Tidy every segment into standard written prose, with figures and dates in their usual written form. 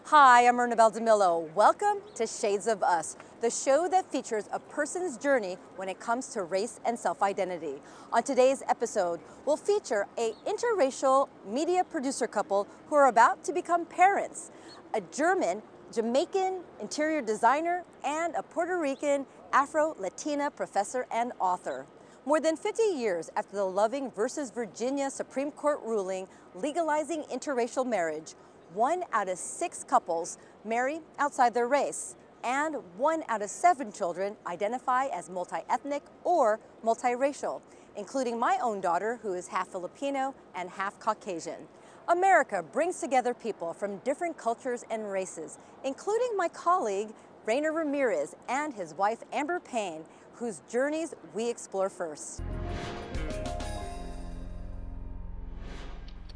Hi, I'm Bernhard Blythe. Welcome to Shades of Us, the show that features a person's journey when it comes to race and self-identity. On today's episode, we'll feature an interracial media producer couple who are about to become parents, a German, Jamaican interior designer, and a Puerto Rican Afro-Latina professor and author. More than 50 years after the Loving versus Virginia Supreme Court ruling legalizing interracial marriage, 1 out of 6 couples marry outside their race, and 1 out of 7 children identify as multi-ethnic or multiracial, including my own daughter, who is half Filipino and half Caucasian. America brings together people from different cultures and races, including my colleague, Rayner Ramirez, and his wife, Payne, whose journeys we explore first.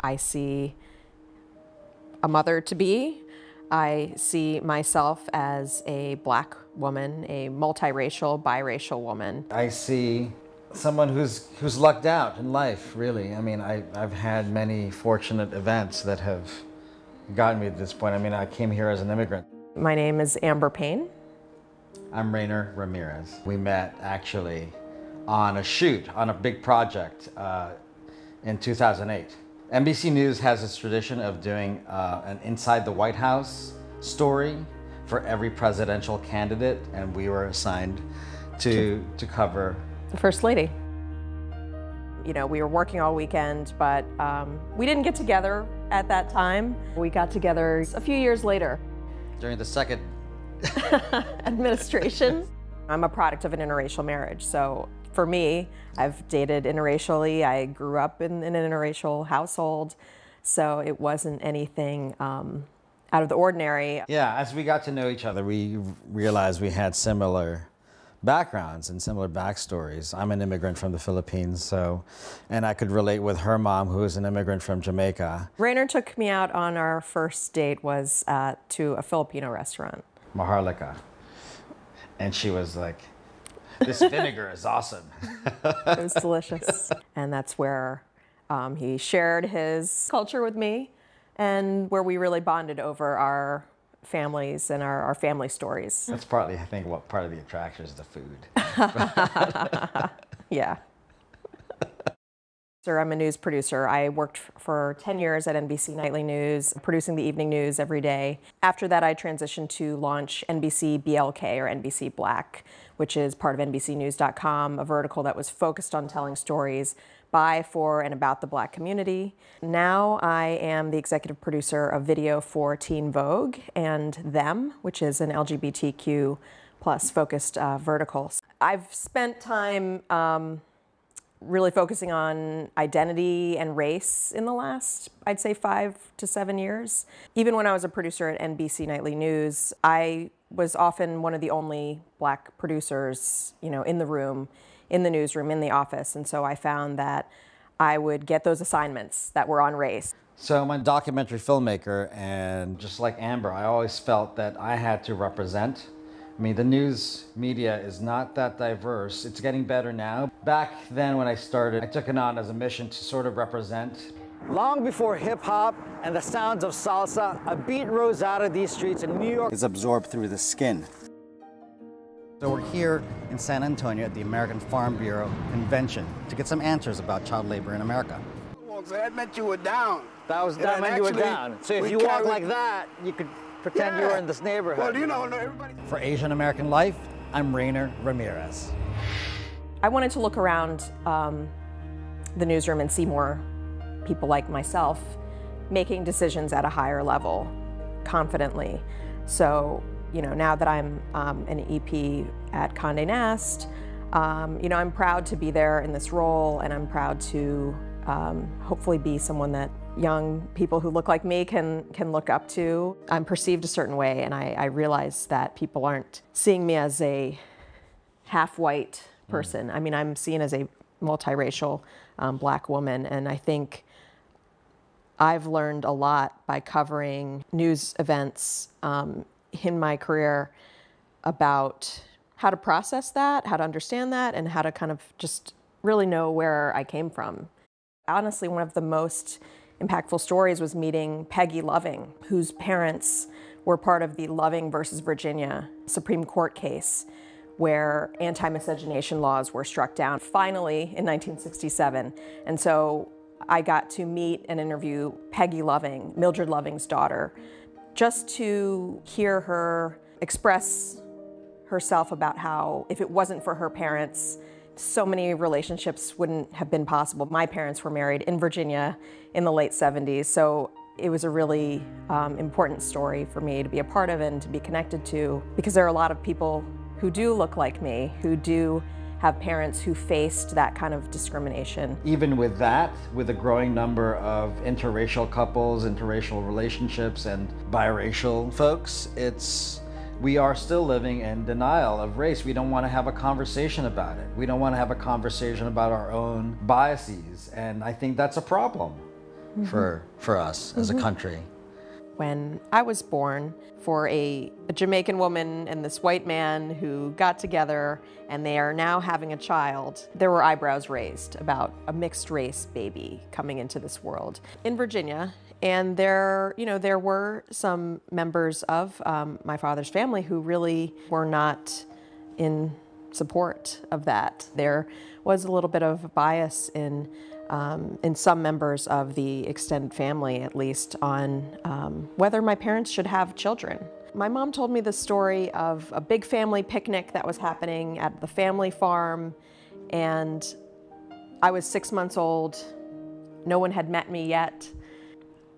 I see a mother-to-be. I see myself as a Black woman, a multiracial, biracial woman. I see someone who's lucked out in life, really. I mean, I've had many fortunate events that have gotten me to this point. I mean, I came here as an immigrant. My name is Payne. I'm Rayner Ramirez. We met actually on a shoot, on a big project in 2008. NBC News has this tradition of doing an Inside the White House story for every presidential candidate, and we were assigned to cover The First Lady. You know, we were working all weekend, but we didn't get together at that time. We got together a few years later. During the second administration. I'm a product of an interracial marriage, so for me, I've dated interracially. I grew up in an interracial household, so it wasn't anything out of the ordinary. Yeah, as we got to know each other, we realized we had similar backgrounds and similar backstories. I'm an immigrant from the Philippines, and I could relate with her mom, who is an immigrant from Jamaica. Rayner took me out on our first date was to a Filipino restaurant. Maharlika. And she was like, this vinegar is awesome. It was delicious. And that's where he shared his culture with me and where we really bonded over our families and our family stories. That's partly, I think, what part of the attraction is the food. Yeah. I'm a news producer. I worked for 10 years at NBC Nightly News, producing the evening news every day. After that, I transitioned to launch NBC BLK, or NBC Black, which is part of NBCnews.com, a vertical that was focused on telling stories by, for, and about the Black community. Now I am the executive producer of video for Teen Vogue and Them, which is an LGBTQ plus focused vertical. I've spent time really focusing on identity and race in the last, I'd say, 5 to 7 years. Even when I was a producer at NBC Nightly News, I was often one of the only Black producers, you know, in the room, in the newsroom, in the office. And so I found that I would get those assignments that were on race. So I'm a documentary filmmaker, and just like Amber, I always felt that I had to represent. I mean, the news media is not that diverse. It's getting better now. Back then when I started, I took it on as a mission to sort of represent. Long before hip-hop and the sounds of salsa, a beat rose out of these streets in New York. Is absorbed through the skin. So we're here in San Antonio at the American Farm Bureau convention to get some answers about child labor in America. So that meant you were down. That meant you were down. So if you walk like that, you could pretend you were in this neighborhood. Well, you know, everybody. For Asian American Life, I'm Rayner Ramirez. I wanted to look around the newsroom and see more people like myself making decisions at a higher level, confidently. So, you know, now that I'm an EP at Condé Nast, you know, I'm proud to be there in this role, and I'm proud to hopefully be someone that young people who look like me can look up to. I'm perceived a certain way, and I realize that people aren't seeing me as a half-white person. I mean, I'm seen as a multiracial Black woman, and I think I've learned a lot by covering news events in my career about how to process that, how to understand that, and how to kind of just really know where I came from. Honestly, one of the most impactful stories was meeting Peggy Loving, whose parents were part of the Loving versus Virginia Supreme Court case, where anti-miscegenation laws were struck down finally in 1967. And so I got to meet and interview Peggy Loving, Mildred Loving's daughter, just to hear her express herself about how, if it wasn't for her parents, so many relationships wouldn't have been possible. My parents were married in Virginia in the late 70s, so it was a really important story for me to be a part of and to be connected to, because there are a lot of people who do look like me, who do have parents who faced that kind of discrimination. Even with that, with a growing number of interracial couples, interracial relationships, and biracial folks, we are still living in denial of race. We don't want to have a conversation about it. We don't want to have a conversation about our own biases. And I think that's a problem for us as a country. When I was born, for a Jamaican woman and this white man who got together and they are now having a child, there were eyebrows raised about a mixed race baby coming into this world in Virginia. And there were some members of my father's family who really were not in support of that. There was a little bit of bias in some members of the extended family, at least, on whether my parents should have children. My mom told me the story of a big family picnic that was happening at the family farm, and I was 6 months old. No one had met me yet.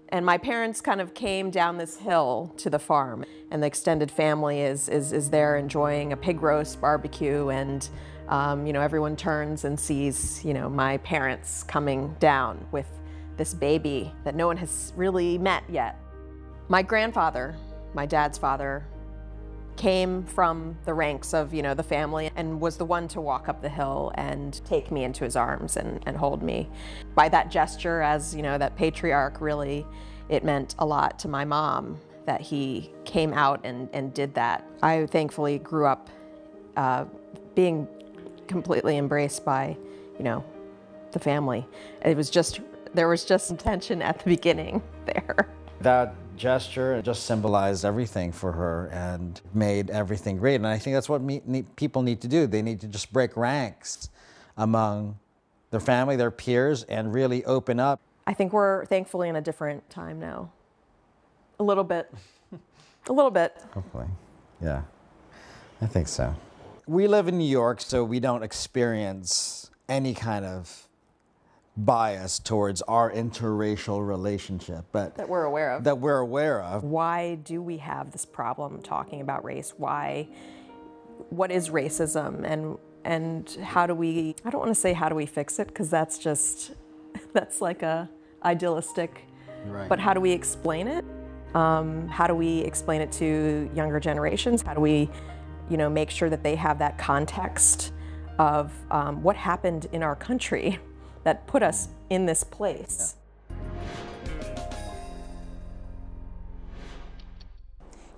And my parents kind of came down this hill to the farm, and the extended family is there enjoying a pig roast barbecue, and everyone turns and sees, my parents coming down with this baby that no one has really met yet. My grandfather, my dad's father, came from the ranks of, the family and was the one to walk up the hill and take me into his arms and hold me. By that gesture, as, that patriarch, really, it meant a lot to my mom that he came out and did that. I thankfully grew up being completely embraced by, the family. There was just tension at the beginning there. That gesture just symbolized everything for her and made everything great. And I think that's what people need to do. They need to just break ranks among their family, their peers, and really open up. I think we're thankfully in a different time now. A little bit. A little bit. Hopefully. Yeah, I think so. We live in New York, so we don't experience any kind of bias towards our interracial relationship, but that we're aware of. That we're aware of. Why do we have this problem talking about race? What is racism, and how do we, I don't want to say how do we fix it, because that's like a idealistic, right. But how do we explain it? How do we explain it to younger generations? How do we, make sure that they have that context of what happened in our country that put us in this place?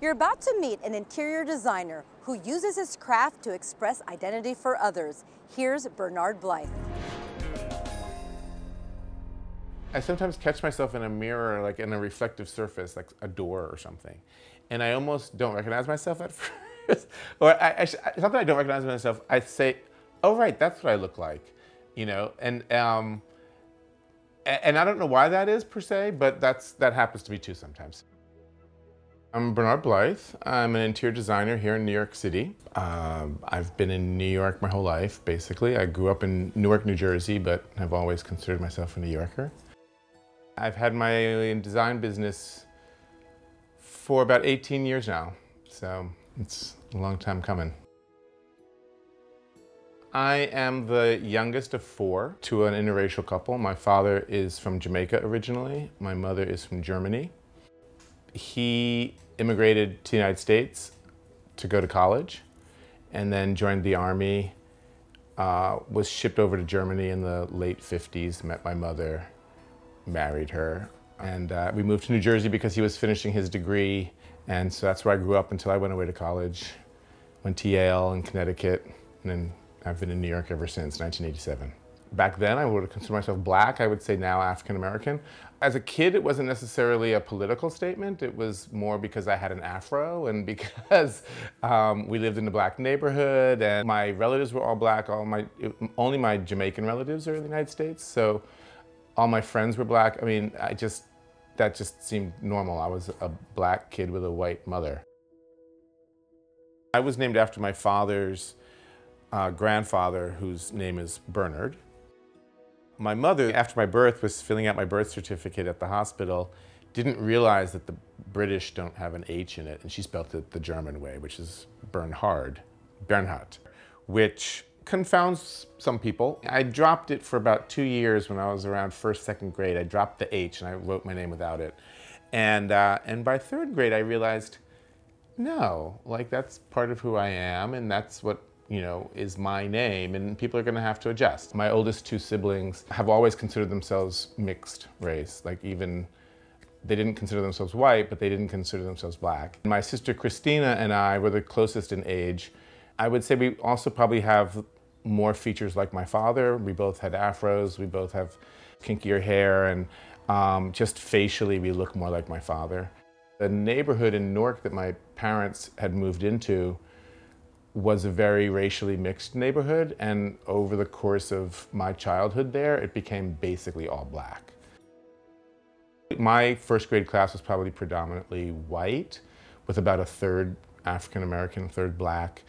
You're about to meet an interior designer who uses his craft to express identity for others. Here's Bernhard Blythe. I sometimes catch myself in a mirror, like in a reflective surface, like a door or something, and I almost don't recognize myself at first. Or something I don't recognize myself, I say, oh right, that's what I look like. And I don't know why that is per se, but that happens to me too sometimes. I'm Bernhard Blythe. I'm an interior designer here in New York City. I've been in New York my whole life, basically. I grew up in Newark, New Jersey, but have always considered myself a New Yorker. I've had my design business for about 18 years now, so it's a long time coming. I am the youngest of 4 to an interracial couple. My father is from Jamaica originally. My mother is from Germany. He immigrated to the United States to go to college and then joined the Army, was shipped over to Germany in the late 50s, met my mother, married her. And we moved to New Jersey because he was finishing his degree. And so that's where I grew up until I went away to college. Went to Yale in Connecticut, and then I've been in New York ever since, 1987. Back then, I would have considered myself black. I would say now African American. As a kid, it wasn't necessarily a political statement. It was more because I had an afro and because we lived in a black neighborhood and my relatives were all black. Only my Jamaican relatives are in the United States. So all my friends were black. I mean, that just seemed normal. I was a black kid with a white mother. I was named after my father's grandfather, whose name is Bernhard. My mother, after my birth, was filling out my birth certificate at the hospital, didn't realize that the British don't have an H in it, and she spelled it the German way, which is Bernhard, which confounds some people. I dropped it for about 2 years when I was around first, second grade. I dropped the H and I wrote my name without it. And by third grade, I realized, no, like that's part of who I am, and that's what is my name, and people are going to have to adjust. My oldest two siblings have always considered themselves mixed race. Like even, they didn't consider themselves white, but they didn't consider themselves black. My sister Christina and I were the closest in age. I would say we also probably have more features like my father. We both had afros, we both have kinkier hair, and just facially we look more like my father. The neighborhood in Newark that my parents had moved into was a very racially mixed neighborhood, and over the course of my childhood there, it became basically all black. My first grade class was probably predominantly white, with about a third African American, a third black.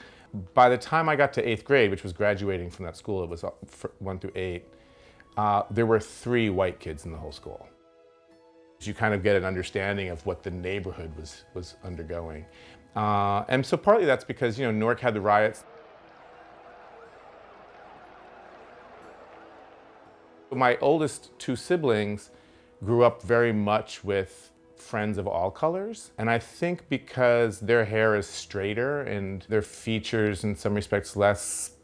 By the time I got to 8th grade, which was graduating from that school, it was 1 through 8, there were 3 white kids in the whole school. You kind of get an understanding of what the neighborhood was undergoing. And so partly that's because, Newark had the riots. My oldest 2 siblings grew up very much with friends of all colors. And I think because their hair is straighter and their features in some respects less,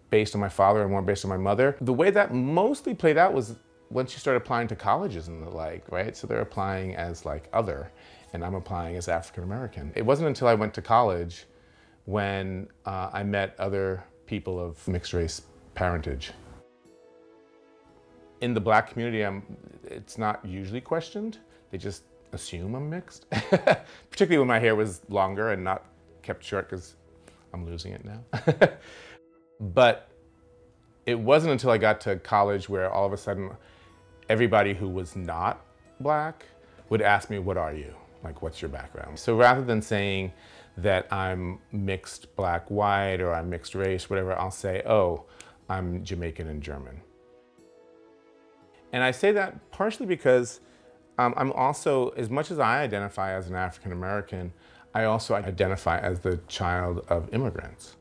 based on my father and more based on my mother, the way that mostly played out was once you start applying to colleges and the like, right? So they're applying as like other, and I'm applying as African American. It wasn't until I went to college when I met other people of mixed race parentage. In the black community, it's not usually questioned. They just assume I'm mixed, particularly when my hair was longer and not kept short because I'm losing it now. But it wasn't until I got to college where all of a sudden everybody who was not black would ask me, what are you? Like, what's your background? So rather than saying that I'm mixed black-white or I'm mixed race, whatever, I'll say, oh, I'm Jamaican and German. And I say that partially because I'm also, as much as I identify as an African American, I also identify as the child of immigrants.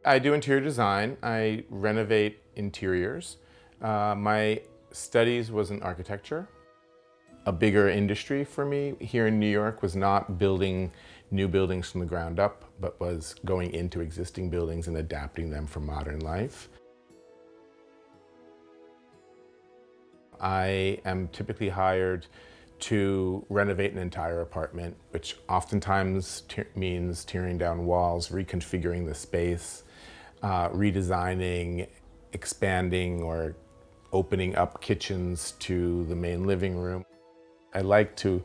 I do interior design. I renovate interiors. My studies was in architecture. A bigger industry for me here in New York was not building new buildings from the ground up, but was going into existing buildings and adapting them for modern life. I am typically hired to renovate an entire apartment, which oftentimes means tearing down walls, reconfiguring the space, redesigning, expanding, or opening up kitchens to the main living room. I like to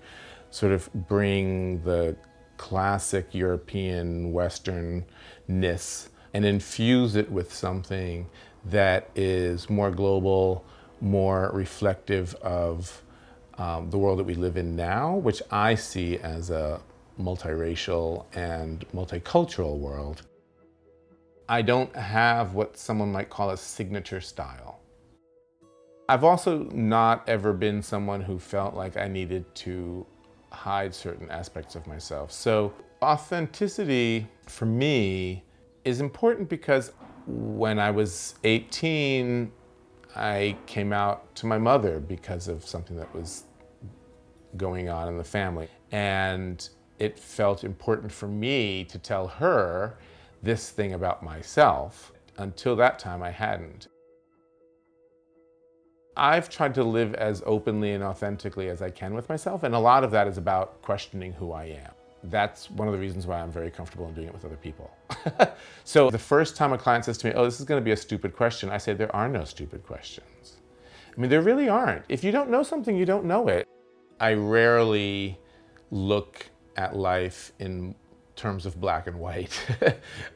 sort of bring the classic European Westernness and infuse it with something that is more global, more reflective of the world that we live in now, which I see as a multiracial and multicultural world. I don't have what someone might call a signature style. I've also not ever been someone who felt like I needed to hide certain aspects of myself. So authenticity for me is important because when I was 18, I came out to my mother because of something that was going on in the family. And it felt important for me to tell her this thing about myself. Until that time, I hadn't. I've tried to live as openly and authentically as I can with myself, and a lot of that is about questioning who I am. That's one of the reasons why I'm very comfortable in doing it with other people. So the first time a client says to me, oh, this is going to be a stupid question, I say there are no stupid questions. I mean, there really aren't. If you don't know something, you don't know it. I rarely look at life in terms of black and white.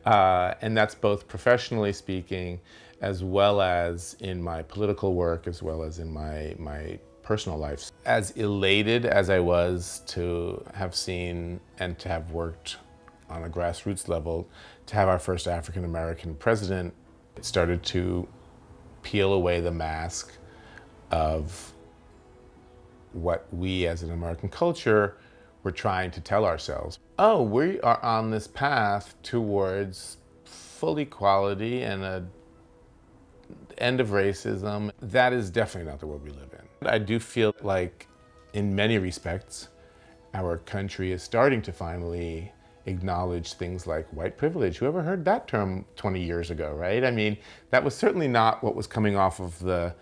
And that's both professionally speaking, as well as in my political work, as well as in my personal life. As elated as I was to have seen and to have worked on a grassroots level, to have our first African-American president, it started to peel away the mask of what we as an American culture were trying to tell ourselves. Oh, we are on this path towards full equality and an end of racism. That is definitely not the world we live in. I do feel like, in many respects, our country is starting to finally acknowledge things like white privilege. Whoever heard that term 20 years ago, right? I mean, that was certainly not what was coming off of the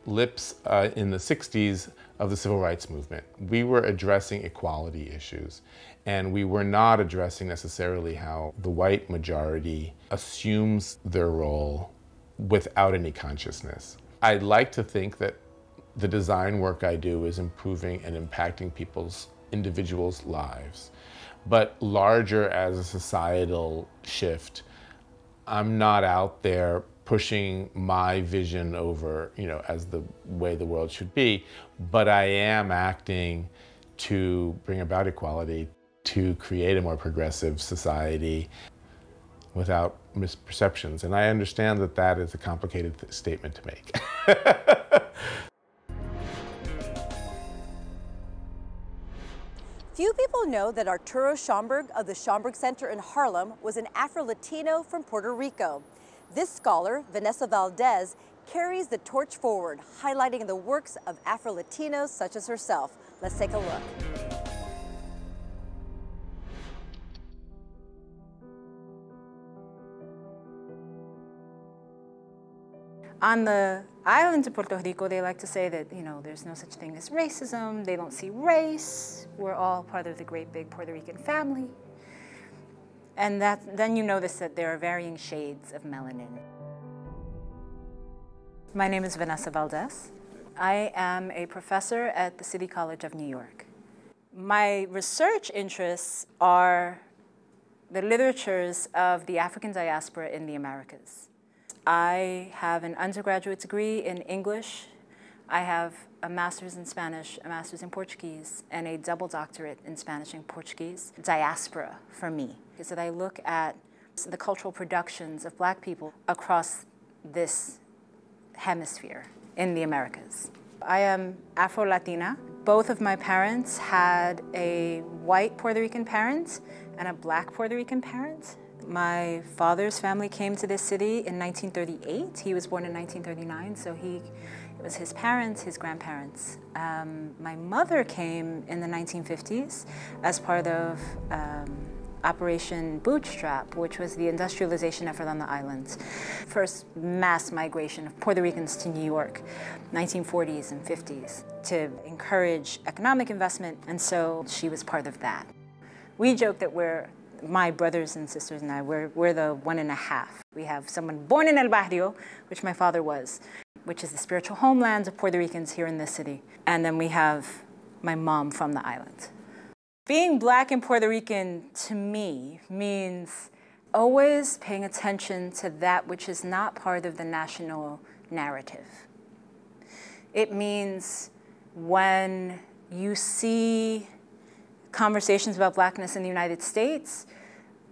lips in the 60s of the civil rights movement. We were addressing equality issues, and we were not addressing necessarily how the white majority assumes their role without any consciousness. I like to think that the design work I do is improving and impacting individuals' lives. But larger as a societal shift, I'm not out there pushing my vision over, as the way the world should be, but I am acting to bring about equality, to create a more progressive society without misperceptions. And I understand that that is a complicated statement to make. Few people know that Arturo Schomburg of the Schomburg Center in Harlem was an Afro-Latino from Puerto Rico. This scholar, Vanessa Valdes, carries the torch forward, highlighting the works of Afro-Latinos such as herself. Let's take a look. On the islands of Puerto Rico, they like to say that, there's no such thing as racism. They don't see race. We're all part of the great big Puerto Rican family. And then you notice that there are varying shades of melanin. My name is Vanessa Valdes. I am a professor at the City College of New York. My research interests are the literatures of the African diaspora in the Americas. I have an undergraduate degree in English. I have a master's in Spanish, a master's in Portuguese, and a double doctorate in Spanish and Portuguese. Diaspora, for me, is that I look at the cultural productions of Black people across this hemisphere in the Americas. I am Afro-Latina. Both of my parents had a white Puerto Rican parent and a Black Puerto Rican parent. My father's family came to this city in 1938. He was born in 1939, so it was his parents, his grandparents. My mother came in the 1950s as part of Operation Bootstrap, which was the industrialization effort on the islands. First mass migration of Puerto Ricans to New York, 1940s and 50s, to encourage economic investment, and so she was part of that. We joke that my brothers and sisters and I, we're the 1.5. We have someone born in El Barrio, which my father was, which is the spiritual homeland of Puerto Ricans here in this city. And then we have my mom from the island. Being Black and Puerto Rican, to me, means always paying attention to that which is not part of the national narrative. It means when you see conversations about Blackness in the United States,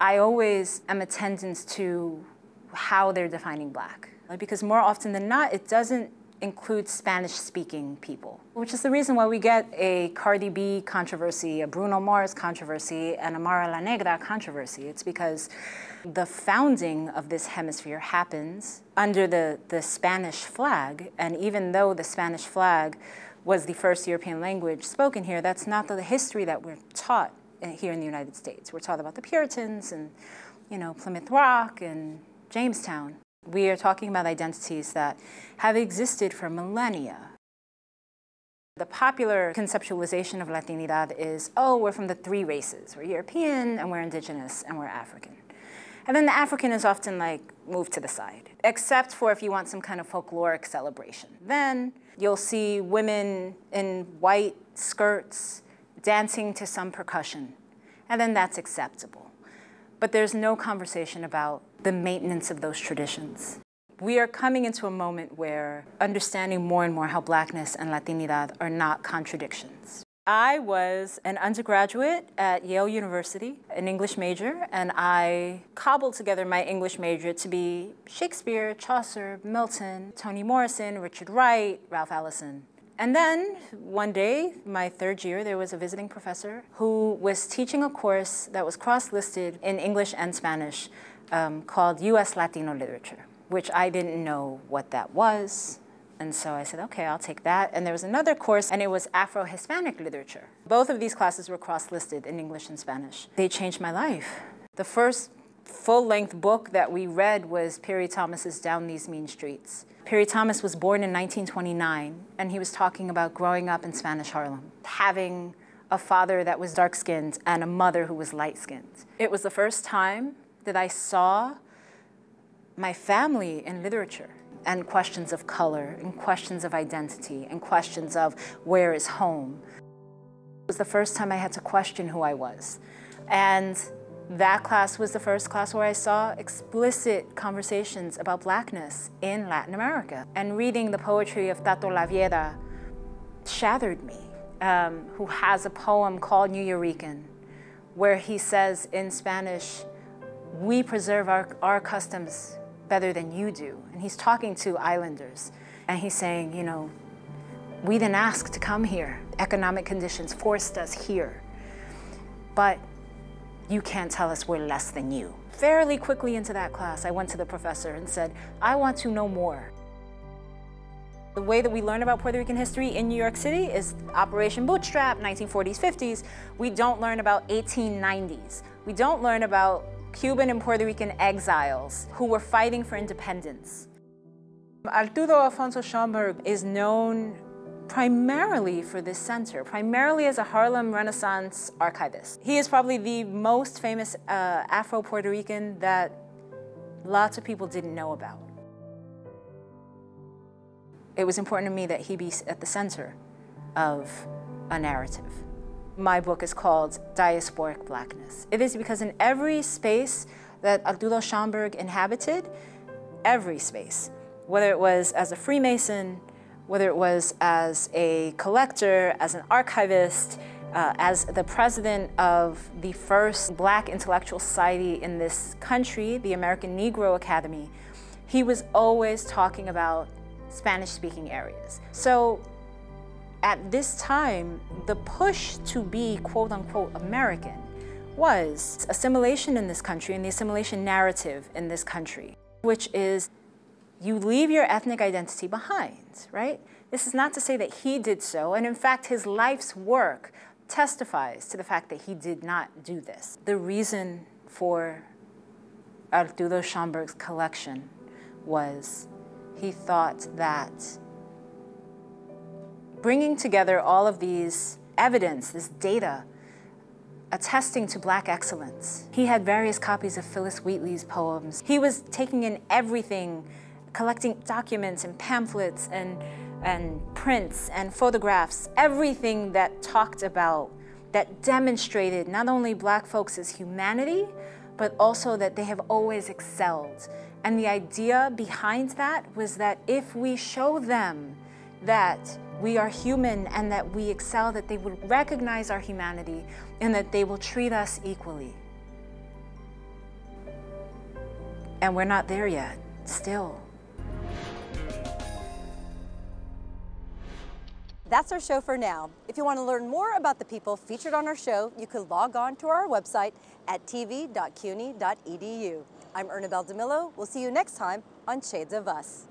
I always am attendant to how they're defining Black. Because more often than not, it doesn't include Spanish-speaking people, which is the reason why we get a Cardi B controversy, a Bruno Mars controversy, and a Mara La Negra controversy. It's because the founding of this hemisphere happens under the Spanish flag, and even though the Spanish flag was the first European language spoken here, that's not the history that we're taught here in the United States. We're taught about the Puritans and, Plymouth Rock and Jamestown. We are talking about identities that have existed for millennia. The popular conceptualization of Latinidad is, oh, we're from the three races. We're European, and we're indigenous, and we're African. And then the African is often like moved to the side, except for if you want some kind of folkloric celebration. Then you'll see women in white skirts dancing to some percussion, and then that's acceptable. But there's no conversation about the maintenance of those traditions. We are coming into a moment where understanding more and more how Blackness and Latinidad are not contradictions. I was an undergraduate at Yale University, an English major, and I cobbled together my English major to be Shakespeare, Chaucer, Milton, Toni Morrison, Richard Wright, Ralph Ellison. And then one day, my third year, there was a visiting professor who was teaching a course that was cross-listed in English and Spanish called U.S. Latino Literature, which I didn't know what that was. And so I said, okay, I'll take that. And there was another course, and it was Afro-Hispanic literature. Both of these classes were cross-listed in English and Spanish. They changed my life. The first full-length book that we read was Perry Thomas's Down These Mean Streets. Perry Thomas was born in 1929, and he was talking about growing up in Spanish Harlem, having a father that was dark-skinned and a mother who was light-skinned. It was the first time that I saw my family in literature, and questions of color, and questions of identity, and questions of where is home. It was the first time I had to question who I was. And that class was the first class where I saw explicit conversations about Blackness in Latin America. And reading the poetry of Tato Lavieda shattered me, who has a poem called New Eurekan, where he says in Spanish, we preserve our customs better than you do. And he's talking to islanders. And he's saying, you know, we didn't ask to come here. Economic conditions forced us here. But you can't tell us we're less than you. Fairly quickly into that class, I went to the professor and said, I want to know more. The way that we learn about Puerto Rican history in New York City is Operation Bootstrap, 1940s, 50s. We don't learn about 1890s. We don't learn about Cuban and Puerto Rican exiles who were fighting for independence. Arturo Schomburg is known primarily for this center, primarily as a Harlem Renaissance archivist. He is probably the most famous Afro-Puerto Rican that lots of people didn't know about. It was important to me that he be at the center of a narrative. My book is called Diasporic Blackness. It is because in every space that Arturo Schomburg inhabited, every space, whether it was as a Freemason, whether it was as a collector, as an archivist, as the president of the first Black intellectual society in this country, the American Negro Academy, he was always talking about Spanish-speaking areas. So at this time, the push to be quote-unquote American was assimilation in this country and the assimilation narrative in this country, which is you leave your ethnic identity behind, right? This is not to say that he did so, and in fact, his life's work testifies to the fact that he did not do this. The reason for Arturo Schomburg's collection was he thought that bringing together all of these evidence, this data, attesting to Black excellence. He had various copies of Phyllis Wheatley's poems. He was taking in everything, collecting documents and pamphlets and prints and photographs, everything that talked about, that demonstrated not only Black folks' humanity, but also that they have always excelled. And the idea behind that was that if we show them that we are human and that we excel, that they will recognize our humanity and that they will treat us equally. And we're not there yet, still. That's our show for now. If you want to learn more about the people featured on our show, you can log on to our website at tv.cuny.edu. I'm Ernabelle DeMillo. We'll see you next time on Shades of Us.